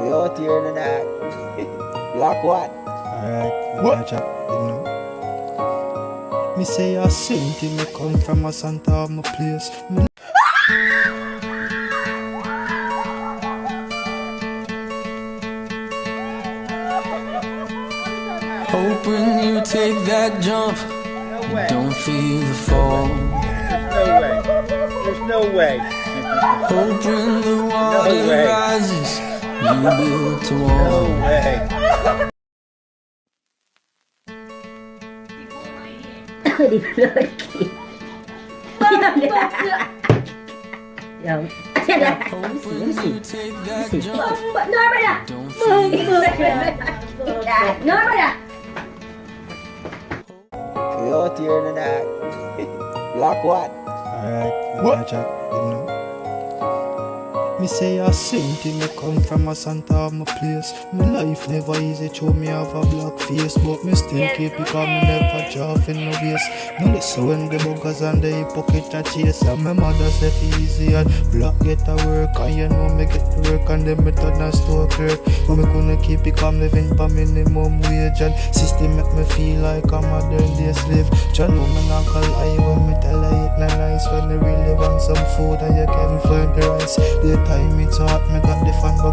We out here in the night. Black what? Alright, catch up, you know. Me say a saint, me come from a Santa of my place. Hope when you take that jump, you don't feel the fall. There's no way. Hope when the water rises, you build a wall. No way. Đi lôi kì. Rồi, chết rồi. Hope when you take that jump, Nói bây giờ. don't feel the Nói bây giờ. We out here in the night. Black what? Alright, catch up, you know. Me say a saint, me come from a Santa of my place. My life never easy, show me have a black face, but me still keep it calm, me never drop in no waist. No listen when the buggers and the hypocrite a chase. And my mother say easy and black get to work, and you know me get to work and then me turn a store clerk. But me gonna keep it calm, living for minimum wage, and system make me feel like I'm a modern day slave. You know me not gonna lie when me tell her it not nice, when you really want some food and you can't find the rice. The time it's hot, me got the fan, but